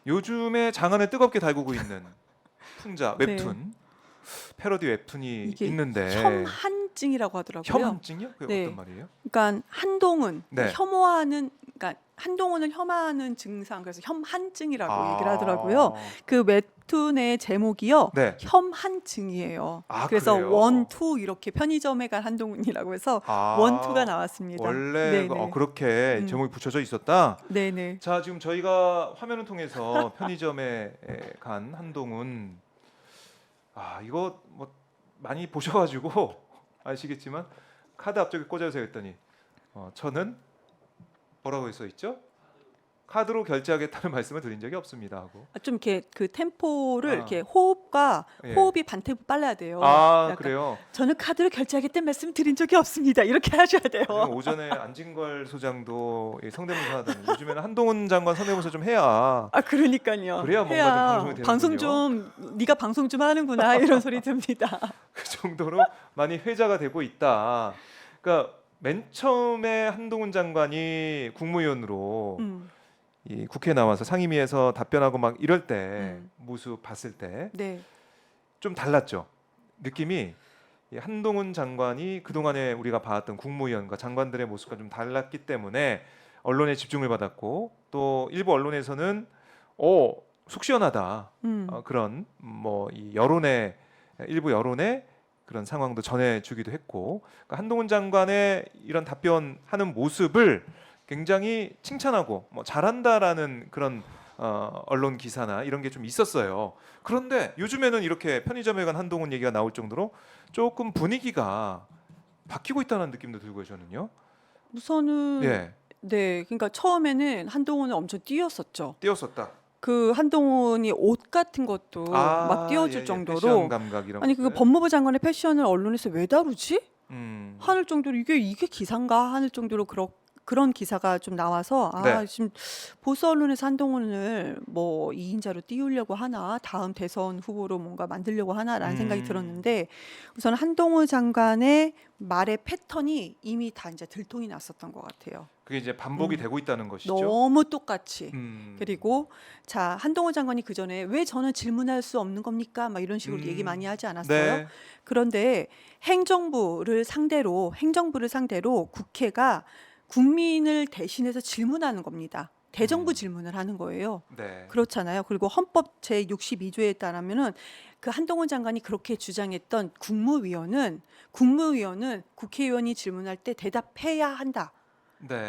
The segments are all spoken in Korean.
요즘에 장안에 뜨겁게 달구고 있는 풍자 네. 웹툰, 패러디 웹툰이 이게 있는데 혐한증이라고 하더라고요. 혐한증이요? 그게 네. 어떤 말이에요? 그러니까 한동훈 네. 혐오하는 그러니까 한동훈을 혐오하는 증상 그래서 혐한증이라고 얘기를 하더라고요. 아, 그 웹툰의 제목이요. 네. 혐한증이에요. 아, 그래서 그래요? 원, 투 이렇게 편의점에 간 한동훈이라고 해서 원, 투가 아, 나왔습니다. 원래 네네. 그렇게 음, 제목이 붙여져 있었다. 네네. 자, 지금 저희가 화면을 통해서 편의점에 간 한동훈, 이거 뭐 많이 보셔가지고 아시겠지만 카드 앞쪽에 꽂아주세요 했더니 저는 뭐라고 써 있죠? 카드로 결제하겠다는 말씀을 드린 적이 없습니다 하고. 좀 이렇게 그 템포를 아, 이렇게 호흡과 예. 호흡이 반템포 빨라야 돼요. 아, 약간 그래요? 저는 카드로 결제하겠다는 말씀 드린 적이 없습니다. 이렇게 하셔야 돼요. 지금 오전에 안진걸 소장도 이 성대모사 하다니 요즘에는 한동훈 장관 성대모사 좀 해야 그러니까요. 그래야 뭔가 좀 해야 방송이 되는군요. 방송 좀 네가 방송 좀 하는구나 이런 소리 듭니다. 그 정도로 많이 회자가 되고 있다. 그러니까 맨 처음에 한동훈 장관이 국무위원으로 음, 이 국회에 나와서 상임위에서 답변하고 막 이럴 때 음. 모습 봤을 때 네, 좀 달랐죠. 느낌이 이 한동훈 장관이 그동안에 우리가 봐왔던 국무위원과 장관들의 모습과 좀 달랐기 때문에 언론의 집중을 받았고 또 일부 언론에서는 속 시원하다 음, 그런 뭐 이 여론의 일부 여론의 그런 상황도 전해주기도 했고 그러니까 한동훈 장관의 이런 답변하는 모습을 굉장히 칭찬하고 뭐 잘한다라는 그런 언론 기사나 이런 게 좀 있었어요. 그런데 요즘에는 이렇게 편의점에 간 한동훈 얘기가 나올 정도로 조금 분위기가 바뀌고 있다는 느낌도 들고요, 저는요. 우선은 예, 네, 그러니까 처음에는 한동훈은 엄청 뛰었었죠. 띄었었다. 그 한동훈이 옷 같은 것도 막 예, 띄워줄 예, 패션 정도로 감각 이런 아니 그 것들. 법무부 장관의 패션을 언론에서 왜 다루지? 음, 하늘 정도로 이게 기사인가 하는 정도로 그런 기사가 좀 나와서 네, 지금 보수 언론에서 한동훈을 뭐 2인자로 띄우려고 하나 다음 대선 후보로 뭔가 만들려고 하나라는 생각이 음, 들었는데 우선 한동훈 장관의 말의 패턴이 이미 다 이제 들통이 났었던 것 같아요. 그게 이제 반복이 음. 되고 있다는 것이죠. 너무 똑같이. 음, 그리고 자, 한동훈 장관이 그 전에 왜 저는 질문할 수 없는 겁니까? 막 이런 식으로 얘기 많이 하지 않았어요? 네, 그런데 행정부를 상대로 국회가 국민을 대신해서 질문하는 겁니다. 대정부 음, 질문을 하는 거예요. 네, 그렇잖아요. 그리고 헌법 제62조에 따르면은 그 한동훈 장관이 그렇게 주장했던 국무위원은 국회의원이 질문할 때 대답해야 한다.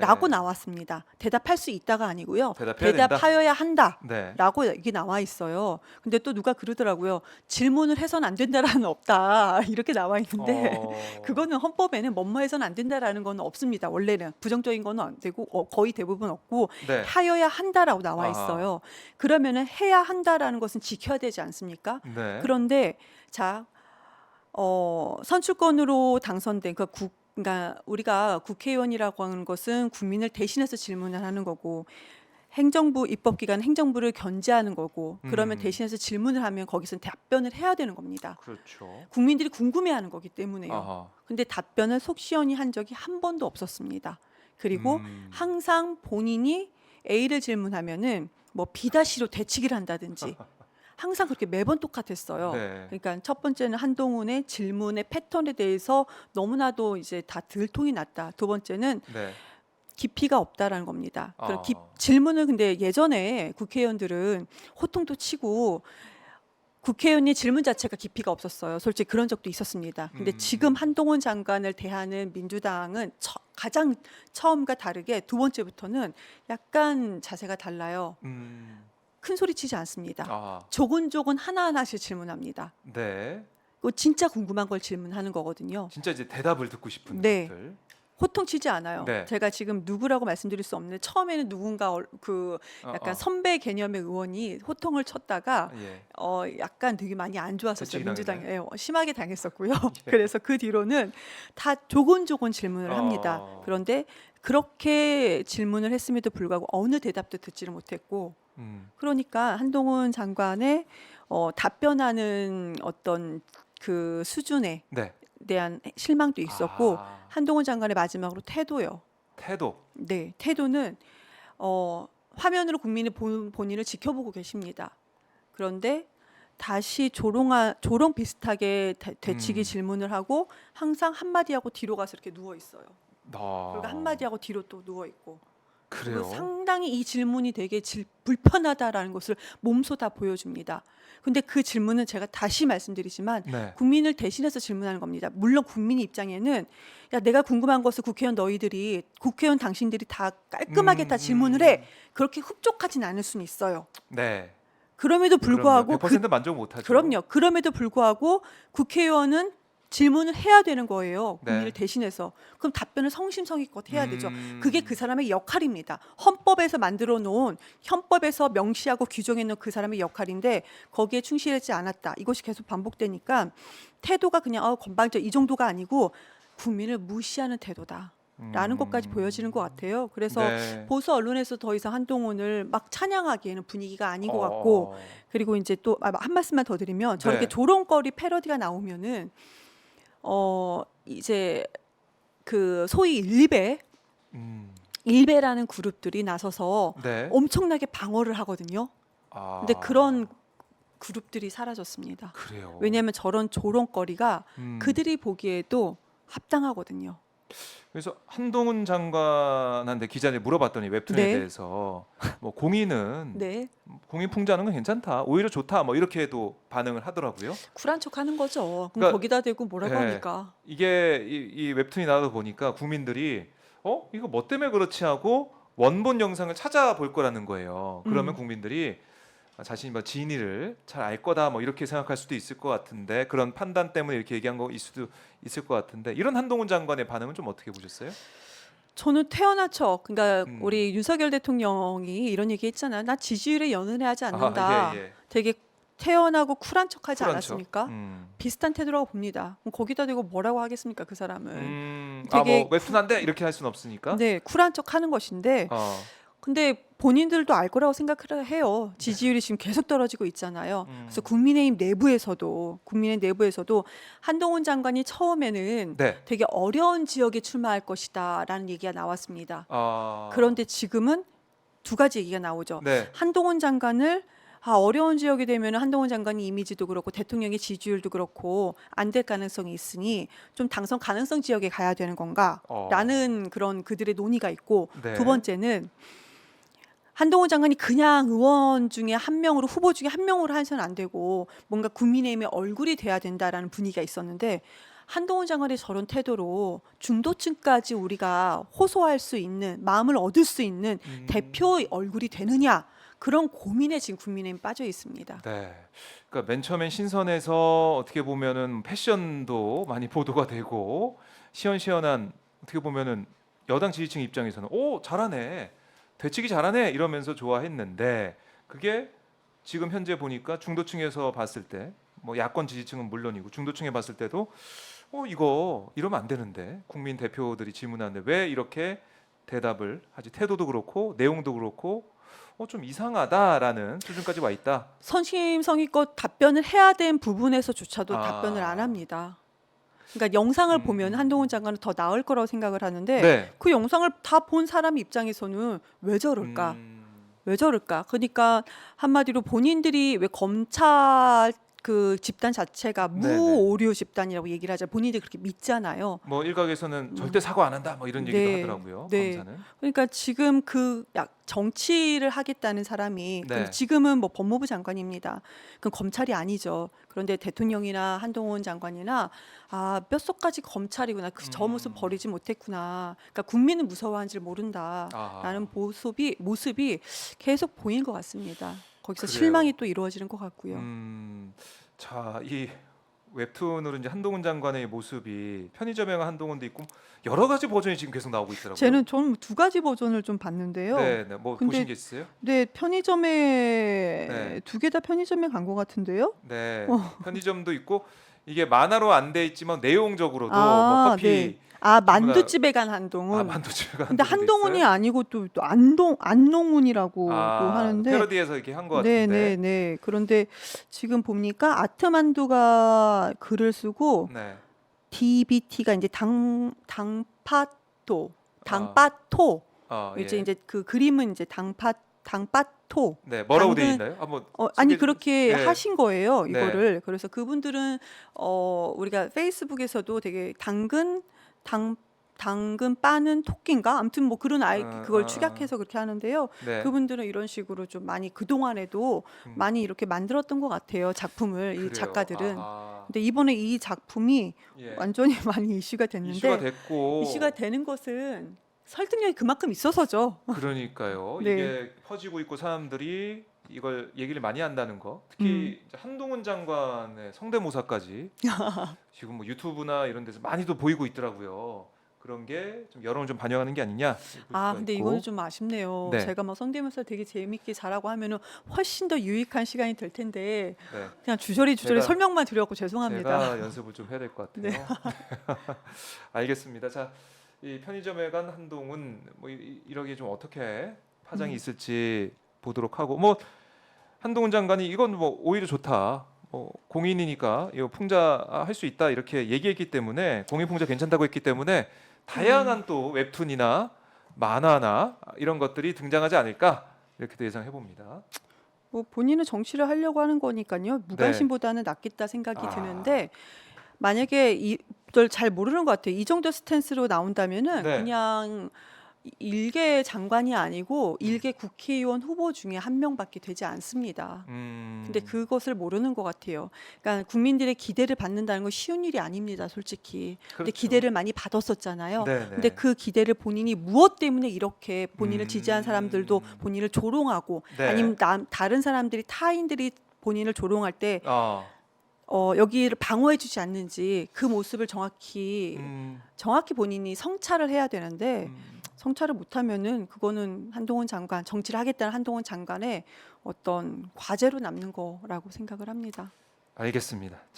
라고 네, 나왔습니다. 대답할 수 있다가 아니고요. 대답해야 된다. 대답하여야 한다. 네, 라고 이게 나와 있어요. 근데 또 누가 그러더라고요. 질문을 해서는 안 된다라는 없다. 이렇게 나와 있는데 어, 그거는 헌법에는 뭐뭐 해서는 안 된다라는 건 없습니다. 원래는 부정적인 건 안 되고 거의 대부분 없고 네, 하여야 한다라고 나와 아하, 있어요. 그러면은 해야 한다라는 것은 지켜야 되지 않습니까? 네, 그런데 자, 선출권으로 당선된 그러니까 우리가 국회의원이라고 하는 것은 국민을 대신해서 질문을 하는 거고 행정부 입법기관 행정부를 견제하는 거고 그러면 음, 대신해서 질문을 하면 거기서 답변을 해야 되는 겁니다. 그렇죠. 국민들이 궁금해하는 거기 때문에요. 아하, 근데 답변을 속 시원히 한 적이 한 번도 없었습니다. 그리고 음, 항상 본인이 A를 질문하면은 뭐 B'로 대치기를 한다든지 항상 그렇게 매번 똑같았어요. 네, 그러니까 첫 번째는 한동훈의 질문의 패턴에 대해서 너무나도 이제 다 들통이 났다. 두 번째는 네, 깊이가 없다라는 겁니다. 그런 아, 질문을 근데 예전에 국회의원들은 호통도 치고 국회의원의 질문 자체가 깊이가 없었어요. 솔직히 그런 적도 있었습니다. 근데 지금 음, 한동훈 장관을 대하는 민주당은 가장 처음과 다르게 두 번째부터는 약간 자세가 달라요. 음, 큰 소리 치지 않습니다. 아, 조곤조곤 하나하나씩 질문합니다. 네. 진짜 궁금한 걸 질문하는 거거든요. 진짜 이제 대답을 듣고 싶은 네. 것들. 호통치지 않아요. 네. 제가 지금 누구라고 말씀드릴 수 없는데 처음에는 누군가 그 어, 약간 어. 선배 개념의 의원이 호통을 쳤다가 예. 약간 되게 많이 안 좋았었어요. 대치기 민주당에 당했나요? 심하게 당했었고요. 예. 그래서 그 뒤로는 다 조곤조곤 질문을 합니다. 어. 그런데 그렇게 질문을 했음에도 불구하고 어느 대답도 듣지를 못했고 음. 그러니까 한동훈 장관의 답변하는 어떤 그 수준에 네. 대한 실망도 있었고 아. 한동훈 장관의 마지막으로 태도요. 태도. 네, 태도는 어, 화면으로 국민이 본인을 지켜보고 계십니다. 그런데 다시 조롱 비슷하게 되치기 음. 질문을 하고 항상 한마디 하고 뒤로 가서 이렇게 누워 있어요. 아, 그리고 한마디 하고 뒤로 또 누워 있고. 그래요? 상당히 이 질문이 되게 불편하다라는 것을 몸소 다 보여줍니다. 근데 그 질문은 제가 다시 말씀드리지만 네. 국민을 대신해서 질문하는 겁니다. 물론 국민 입장에는 야 내가 궁금한 것을 국회의원 당신들이 다 깔끔하게 다 질문을 해. 그렇게 흡족하진 않을 수는 있어요. 네. 그럼에도 불구하고 100% 만족 못하죠. 그럼요. 그럼에도 불구하고 국회의원은 질문을 해야 되는 거예요. 국민을 네. 대신해서. 그럼 답변을 성심성의껏 해야 되죠. 음. 그게 그 사람의 역할입니다. 헌법에서 만들어 놓은 헌법에서 명시하고 규정해 놓은 그 사람의 역할인데 거기에 충실하지 않았다. 이것이 계속 반복되니까 태도가 그냥 건방져 이 정도가 아니고 국민을 무시하는 태도다. 라는 것까지 보여지는 것 같아요. 그래서 네. 보수 언론에서 더 이상 한동훈을 막 찬양하기에는 분위기가 아닌 것 같고 그리고 이제 또 한 말씀만 더 드리면 저렇게 네. 조롱거리 패러디가 나오면은 이제 그 소위 일베라는 그룹들이 나서서 네. 엄청나게 방어를 하거든요. 근데 그런 그룹들이 사라졌습니다. 그래요. 왜냐하면 저런 조롱거리가 그들이 보기에도 합당하거든요. 그래서 한동훈 장관한테 기자들이 물어봤더니 웹툰에 네. 대해서 뭐 공인은 네, 공인 풍자하는 건 괜찮다, 오히려 좋다, 뭐 이렇게도 반응을 하더라고요. 쿨한 척하는 거죠. 그럼 그러니까, 거기다 대고 뭐라고 예. 합니까? 이게 이 웹툰이 나오다 보니까 국민들이 이거 뭐 때문에 그렇지 하고 원본 영상을 찾아볼 거라는 거예요. 그러면 국민들이 자신이 뭐 진위를 잘 알 거다 뭐 이렇게 생각할 수도 있을 것 같은데, 그런 판단 때문에 이렇게 얘기한 거일 수도 있을 것 같은데, 이런 한동훈 장관의 반응은 좀 어떻게 보셨어요? 저는 태어난 척, 그러니까 음. 우리 윤석열 대통령이 이런 얘기 했잖아요. 나 지지율에 연연하지 않는다. 예. 되게 태연하고 쿨한 척하지 쿨한 않았습니까? 척. 비슷한 태도라고 봅니다. 그럼 거기다 대고 뭐라고 하겠습니까, 그 사람은? 뭐 되게 웹툰 한데 이렇게 할 수는 없으니까. 네, 쿨한 척하는 것인데, 근데 본인들도 알 거라고 생각을 해요. 지지율이 지금 계속 떨어지고 있잖아요. 그래서 국민의힘 내부에서도 한동훈 장관이 처음에는 네. 되게 어려운 지역에 출마할 것이다라는 얘기가 나왔습니다. 아, 그런데 지금은 두 가지 얘기가 나오죠. 네. 한동훈 장관을 어려운 지역이 되면 한동훈 장관이 이미지도 그렇고 대통령의 지지율도 그렇고 안 될 가능성이 있으니 좀 당선 가능성 지역에 가야 되는 건가라는 그런 그들의 논의가 있고, 네. 두 번째는 한동훈 장관이 그냥 의원 중에 한 명으로, 후보 중에 한 명으로 해서는 안 되고 뭔가 국민의힘의 얼굴이 돼야 된다라는 분위기가 있었는데, 한동훈 장관의 저런 태도로 중도층까지 우리가 호소할 수 있는, 마음을 얻을 수 있는 대표 얼굴이 되느냐, 그런 고민에 지금 국민의힘 빠져 있습니다. 네. 그러니까 맨 처음엔 신선해서 어떻게 보면은 패션도 많이 보도가 되고 시원시원한, 어떻게 보면은 여당 지지층 입장에서는 오 잘하네, 되치기 잘하네 이러면서 좋아했는데, 그게 지금 현재 보니까 중도층에서 봤을 때, 뭐 야권 지지층은 물론이고 중도층에 봤을 때도 이거 이러면 안 되는데, 국민 대표들이 질문하는데 왜 이렇게 대답을 하지, 태도도 그렇고 내용도 그렇고 좀 이상하다라는 수준까지 와 있다. 성심성의껏 답변을 해야 된 부분에서조차도 답변을 안 합니다. 그러니까 영상을 보면 한동훈 장관은 더 나을 거라고 생각을 하는데 네. 그 영상을 다 본 사람 입장에서는 왜 저럴까? 왜 저럴까? 그러니까 한마디로 본인들이 왜 검찰 그 집단 자체가 네네. 무오류 집단이라고 얘기를 하자, 본인들이 그렇게 믿잖아요. 뭐 일각에서는 절대 사과 안 한다 뭐 이런 얘기도 네. 하더라고요. 네. 검사는. 그러니까 지금 정치를 하겠다는 사람이, 네. 근데 지금은 뭐 법무부 장관입니다. 그건 검찰이 아니죠. 그런데 대통령이나 한동훈 장관이나 뼛속까지 검찰이구나. 저 모습 버리지 못했구나. 그러니까 국민은 무서워하는지를 모른다라는 모습이 계속 보이는 것 같습니다. 거기서 그래요. 실망이 또 이루어지는 것 같고요. 자, 이 웹툰으로 이제 한동훈 장관의 모습이 편의점에 간 한동훈도 있고 여러 가지 버전이 지금 계속 나오고 있더라고요. 저는 두 가지 버전을 좀 봤는데요. 네, 뭐 근데 보신 게 있어요? 네, 편의점에 네. 두 개 다 편의점에 간 것 같은데요. 네, 편의점도 있고, 이게 만화로 안 돼 있지만 내용적으로도 뭐 커피, 네. 만두집에 간 한동훈. 만두집에 간 근데 한동훈도 한동훈이 있어요? 아니고 또 안농훈이라고 또 하는데. 패러디해서 이렇게 한 것 같은데. 네. 그런데 지금 보니까 아트만두가 글을 쓰고 네. DBT가 이제 당파토. 이제 예. 이제 그 그림은 이제 당빠토 네, 뭐라고 돼 당근- 있나요? 한번 아니 소개- 그렇게 네. 하신 거예요 네. 이거를. 그래서 그분들은 우리가 페이스북에서도 되게 당근 빠는 토끼인가 아무튼 뭐 그런 그걸 축약해서 그렇게 하는데요. 네. 그분들은 이런 식으로 좀 많이 그 동안에도 음. 많이 이렇게 만들었던 것 같아요 작품을 이 그래요. 작가들은. 아하. 근데 이번에 이 작품이 예. 완전히 많이 이슈가 됐는데 이슈가 됐고 이슈가 되는 것은 설득력이 그만큼 있어서죠. 그러니까요. 네. 이게 퍼지고 있고 사람들이 이걸 얘기를 많이 한다는 거. 특히 이제 한동훈 장관의 성대모사까지 지금 뭐 유튜브나 이런 데서 많이도 보이고 있더라고요. 그런 게 좀 여론을 좀 반영하는 게 아니냐. 볼 아 수가 근데 있고. 이거는 좀 아쉽네요. 네. 제가 뭐 성대모사 되게 재밌게 잘하고 하면은 훨씬 더 유익한 시간이 될 텐데 네. 그냥 주저리 제가- 설명만 드려갖고 죄송합니다. 제가 연습을 좀 해야 될 것 같아요. 네. 알겠습니다. 자, 이 편의점에 간 한동훈 뭐 이러기에 좀 어떻게 파장이 있을지 보도록 하고 뭐 한동훈 장관이 이건 뭐 오히려 좋다. 공인이니까 이거 풍자할 수 있다 이렇게 얘기했기 때문에 공인 풍자 괜찮다고 했기 때문에 다양한 또 웹툰이나 만화나 이런 것들이 등장하지 않을까 이렇게 예상해 봅니다. 뭐 본인은 정치를 하려고 하는 거니까요. 무관심보다는 낫겠다 생각이 아. 드는데 만약에 이걸 잘 모르는 것 같아요. 이 정도 스탠스로 나온다면은 네. 그냥 일개 장관이 아니고 일개 국회의원 후보 중에 한 명밖에 되지 않습니다. 근데 그것을 모르는 것 같아요. 그러니까 국민들의 기대를 받는다는 건 쉬운 일이 아닙니다, 솔직히. 근데 그렇죠. 기대를 많이 받았었잖아요. 네네. 근데 그 기대를 본인이 무엇 때문에 이렇게 본인을 음. 지지한 사람들도 본인을 조롱하고 네. 아니면 다른 사람들이 타인들이 본인을 조롱할 때 아, 여기를 방어해주지 않는지 그 모습을 정확히 본인이 성찰을 해야 되는데 성찰을 못하면은 그거는 한동훈 장관 정치를 하겠다는 한동훈 장관의 어떤 과제로 남는 거라고 생각을 합니다. 알겠습니다.